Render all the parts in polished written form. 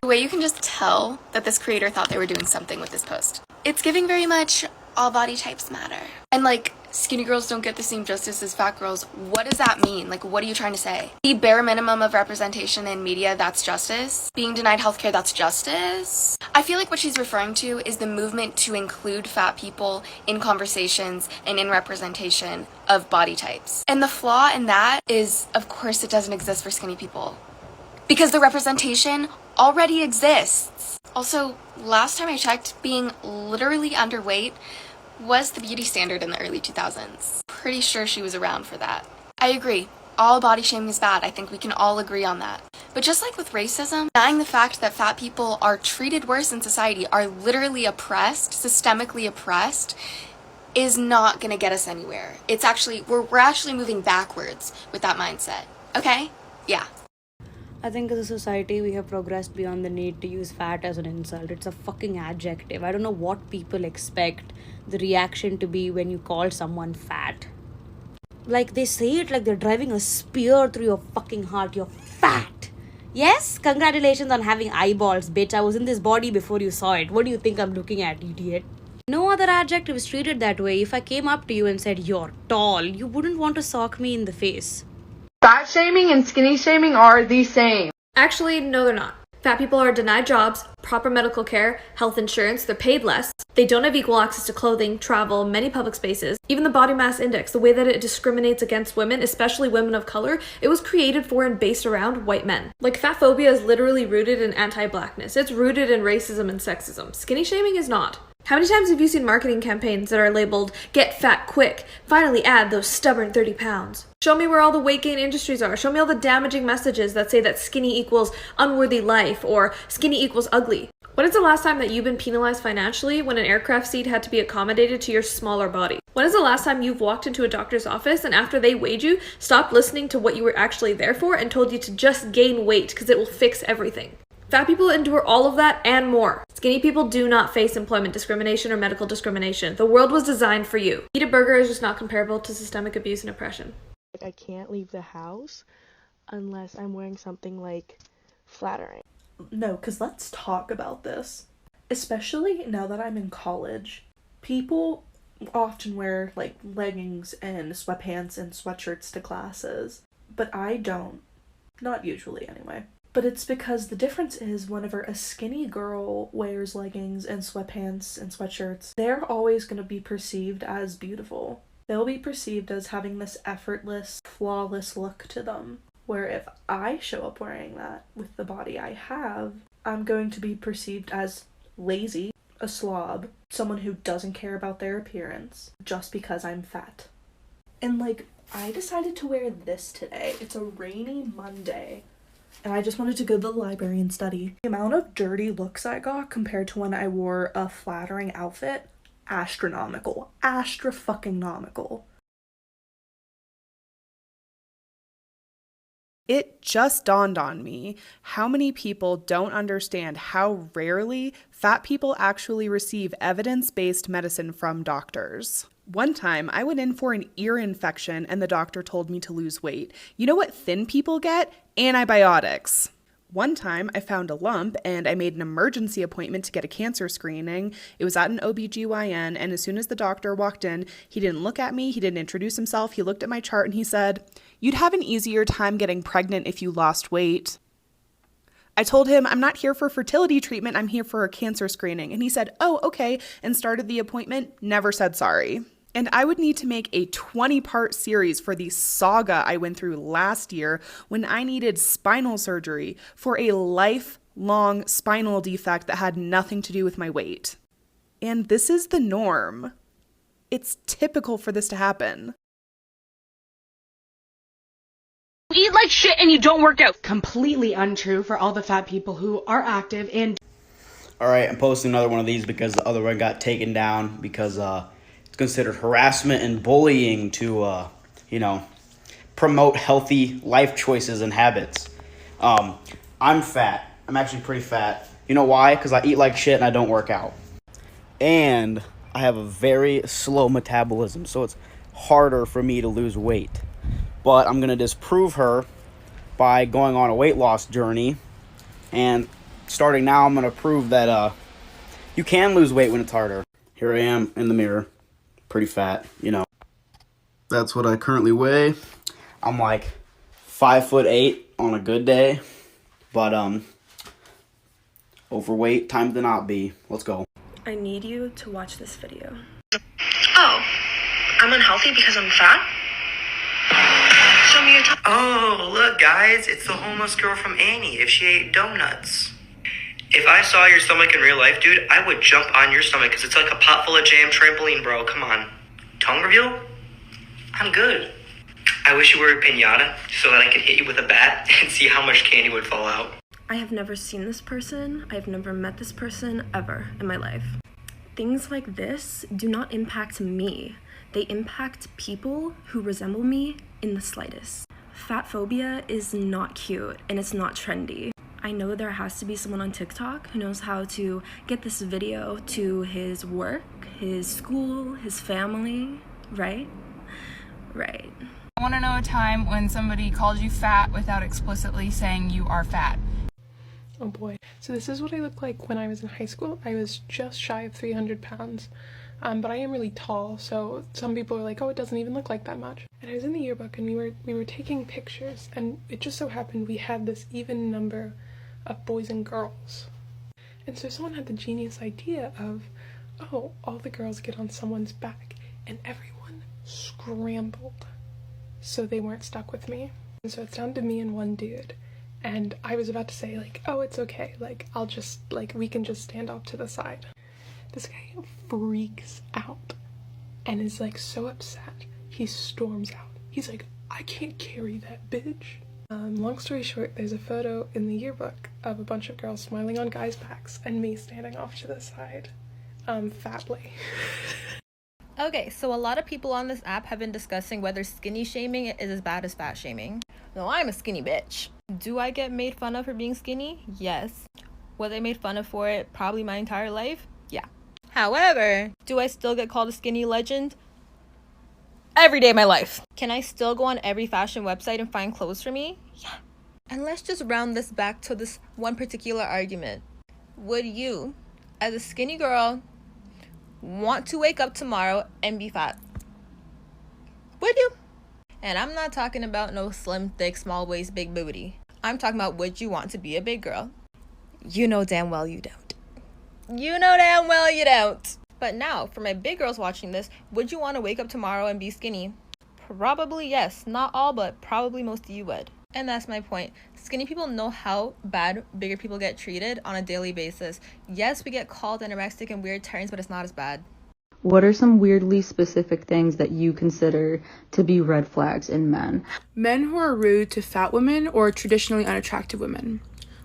The way you can just tell that this creator thought they were doing something with this post. It's giving very much all body types matter. And like, skinny girls don't get the same justice as fat girls. What does that mean? Like, what are you trying to say? The bare minimum of representation in media, that's justice. Being denied healthcare, that's justice. I feel like what she's referring to is the movement to include fat people in conversations and in representation of body types. And the flaw in that is, of course, it doesn't exist for skinny people. Because the representation already exists. Also, last time I checked, being literally underweight was the beauty standard in the early 2000s. Pretty sure she was around for that. I agree. All body shaming is bad. I think we can all agree on that. But just like with racism, denying the fact that fat people are treated worse in society, are literally oppressed, systemically oppressed, is not gonna get us anywhere. It's actually, we're actually moving backwards with that mindset. Okay? Yeah. I think as a society, we have progressed beyond the need to use fat as an insult. It's a fucking adjective. I don't know what people expect the reaction to be when you call someone fat. Like, they say it like they're driving a spear through your fucking heart. You're fat. Yes? Congratulations on having eyeballs, bitch. I was in this body before you saw it. What do you think I'm looking at, idiot? No other adjective is treated that way. If I came up to you and said, you're tall, you wouldn't want to sock me in the face. Fat shaming and skinny shaming are the same. Actually, no, they're not. Fat people are denied jobs, proper medical care, health insurance, they're paid less, they don't have equal access to clothing, travel, many public spaces. Even the body mass index, the way that it discriminates against women, especially women of color, it was created for and based around white men. Like, fatphobia is literally rooted in anti-blackness. It's rooted in racism and sexism. Skinny shaming is not. How many times have you seen marketing campaigns that are labeled, "Get fat quick, finally add those stubborn 30 pounds"? Show me where all the weight gain industries are. Show me all the damaging messages that say that skinny equals unworthy life or skinny equals ugly. When is the last time that you've been penalized financially when an aircraft seat had to be accommodated to your smaller body? When is the last time you've walked into a doctor's office and after they weighed you, stopped listening to what you were actually there for and told you to just gain weight because it will fix everything? Fat people endure all of that and more. Skinny people do not face employment discrimination or medical discrimination. The world was designed for you. Eat a burger is just not comparable to systemic abuse and oppression. I can't leave the house unless I'm wearing something like flattering. No, because let's talk about this. Especially now that I'm in college. People often wear like leggings and sweatpants and sweatshirts to classes. But I don't. Not usually anyway. But it's because the difference is whenever a skinny girl wears leggings and sweatpants and sweatshirts, they're always going to be perceived as beautiful. They'll be perceived as having this effortless, flawless look to them. Where if I show up wearing that with the body I have, I'm going to be perceived as lazy, a slob, someone who doesn't care about their appearance, just because I'm fat. And like, I decided to wear this today. It's a rainy Monday. And I just wanted to go to the library and study. The amount of dirty looks I got compared to when I wore a flattering outfit, astronomical. Astra-fucking-nomical. It just dawned on me how many people don't understand how rarely fat people actually receive evidence-based medicine from doctors. One time, I went in for an ear infection and the doctor told me to lose weight. You know what thin people get? Antibiotics. One time, I found a lump and I made an emergency appointment to get a cancer screening. It was at an OBGYN, and as soon as the doctor walked in, he didn't look at me, he didn't introduce himself, he looked at my chart and he said, "You'd have an easier time getting pregnant if you lost weight." I told him, "I'm not here for fertility treatment, I'm here for a cancer screening." And he said, "Oh, okay," and started the appointment, never said sorry. And I would need to make a 20-part series for the saga I went through last year when I needed spinal surgery for a lifelong spinal defect that had nothing to do with my weight. And this is the norm. It's typical for this to happen. You eat like shit and you don't work out. Completely untrue for all the fat people who are active and... Alright, I'm posting another one of these because the other one got taken down because it's considered harassment and bullying to, promote healthy life choices and habits. I'm fat. I'm actually pretty fat. You know why? Because I eat like shit and I don't work out. And I have a very slow metabolism, so it's harder for me to lose weight. But I'm going to disprove her by going on a weight loss journey and starting now, I'm gonna prove that you can lose weight when it's harder. Here I am in the mirror, pretty fat, you know. That's what I currently weigh. I'm like 5'8" on a good day, but overweight, time to not be. Let's go. I need you to watch this video. Oh, I'm unhealthy because I'm fat? Show me your tummy. Oh, look, guys, it's the homeless girl from Annie if she ate donuts. If I saw your stomach in real life, dude, I would jump on your stomach because it's like a pot full of jam trampoline, bro. Come on. Tongue reveal? I'm good. I wish you were a piñata so that I could hit you with a bat and see how much candy would fall out. I have never seen this person. I have never met this person ever in my life. Things like this do not impact me. They impact people who resemble me in the slightest. Fatphobia is not cute and it's not trendy. I know there has to be someone on TikTok who knows how to get this video to his work, his school, his family, right? Right. I want to know a time when somebody called you fat without explicitly saying you are fat. Oh boy. So this is what I looked like when I was in high school. I was just shy of 300 pounds. But I am really tall, so some people are like, oh, it doesn't even look like that much. And I was in the yearbook and we were taking pictures, and it just so happened we had this even number of boys and girls. And so someone had the genius idea of, oh, all the girls get on someone's back, and everyone scrambled so they weren't stuck with me. And so it's down to me and one dude. And I was about to say, like, oh, it's okay, like, I'll just, like, we can just stand off to the side. This guy freaks out and is, like, so upset. He storms out. He's like, I can't carry that bitch. Long story short, there's a photo in the yearbook of a bunch of girls smiling on guys' backs and me standing off to the side, fatly. Okay, so a lot of people on this app have been discussing whether skinny shaming is as bad as fat shaming. No, I'm a skinny bitch. Do I get made fun of for being skinny? Yes. Was I made fun of for it probably my entire life? Yeah. However, do I still get called a skinny legend? Every day of my life. Can I still go on every fashion website and find clothes for me? Yeah. And let's just round this back to this one particular argument. Would you, as a skinny girl, want to wake up tomorrow and be fat? Would you? And I'm not talking about no slim, thick, small waist, big booty. I'm talking about, would you want to be a big girl? You know damn well you don't. You know damn well you don't. But now, for my big girls watching this, would you want to wake up tomorrow and be skinny? Probably yes. Not all, but probably most of you would. And that's my point. Skinny people know how bad bigger people get treated on a daily basis. Yes, we get called anorexic in weird terms, but it's not as bad. What are some weirdly specific things that you consider to be red flags in men? Men who are rude to fat women or traditionally unattractive women.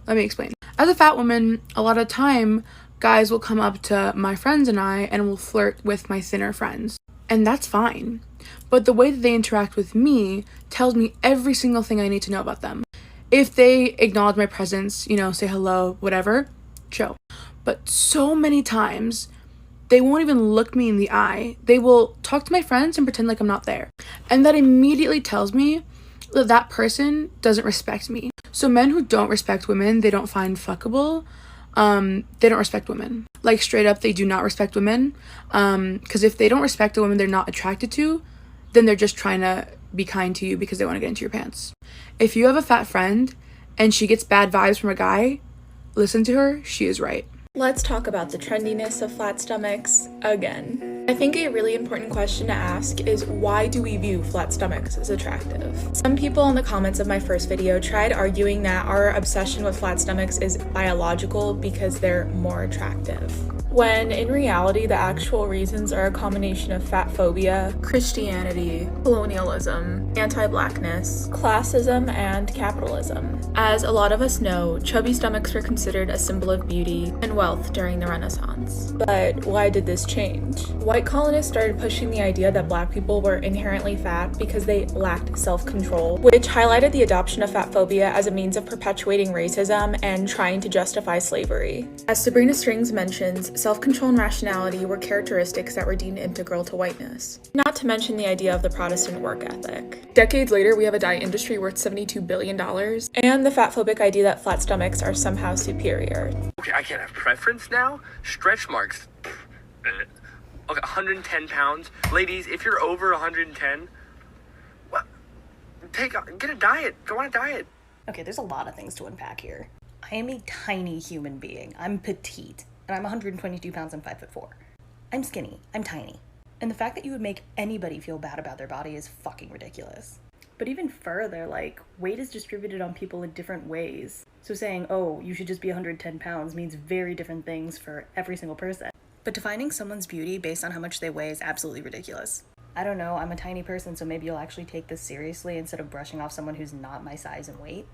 Let me explain. As a fat woman, a lot of time, guys will come up to my friends and I and will flirt with my thinner friends. And that's fine. But the way that they interact with me tells me every single thing I need to know about them. If they acknowledge my presence, you know, say hello, whatever, chill. But so many times, they won't even look me in the eye. They will talk to my friends and pretend like I'm not there. And that immediately tells me that that person doesn't respect me. So men who don't respect women, they don't find fuckable, they don't respect women. Like, straight up, they do not respect women. Because if they don't respect a woman they're not attracted to, then they're just trying to be kind to you because they want to get into your pants. If you have a fat friend and she gets bad vibes from a guy, listen to her, she is right. Let's talk about the trendiness of flat stomachs again. I think a really important question to ask is, why do we view flat stomachs as attractive? Some people in the comments of my first video tried arguing that our obsession with flat stomachs is biological because they're more attractive, when in reality the actual reasons are a combination of fat phobia, Christianity, colonialism, anti-blackness, classism, and capitalism. As a lot of us know, chubby stomachs were considered a symbol of beauty and wealth wealth during the Renaissance. But why did this change? White colonists started pushing the idea that black people were inherently fat because they lacked self-control, which highlighted the adoption of fatphobia as a means of perpetuating racism and trying to justify slavery. As Sabrina Strings mentions, self-control and rationality were characteristics that were deemed integral to whiteness. Not to mention the idea of the Protestant work ethic. Decades later, we have a diet industry worth $72 billion. And the fatphobic idea that flat stomachs are somehow superior. Okay, I can't have preference now? Stretch marks. Okay, 110 pounds. Ladies, if you're over 110, well, get a diet. Go on a diet. Okay, there's a lot of things to unpack here. I am a tiny human being. I'm petite, and I'm 122 pounds and 5'4". I'm skinny. I'm tiny. And the fact that you would make anybody feel bad about their body is fucking ridiculous. But even further, like, weight is distributed on people in different ways. So saying, oh, you should just be 110 pounds means very different things for every single person. But defining someone's beauty based on how much they weigh is absolutely ridiculous. I don't know, I'm a tiny person, so maybe you'll actually take this seriously instead of brushing off someone who's not my size and weight.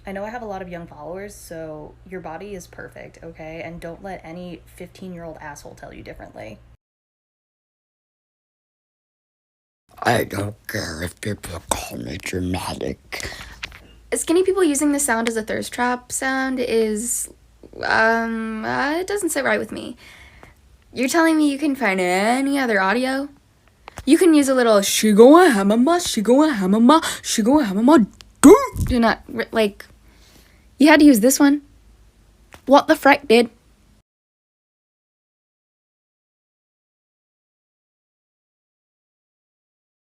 I know I have a lot of young followers, so your body is perfect, okay? And don't let any 15-year-old asshole tell you differently. I don't care if people call me dramatic. Skinny people using the sound as a thirst trap sound is, it doesn't sit right with me. You're telling me you can find any other audio? You can use a little, she goin' hamama, she goin' hamama, she goin' hamama, do not, like, you had to use this one. What the frick, dude?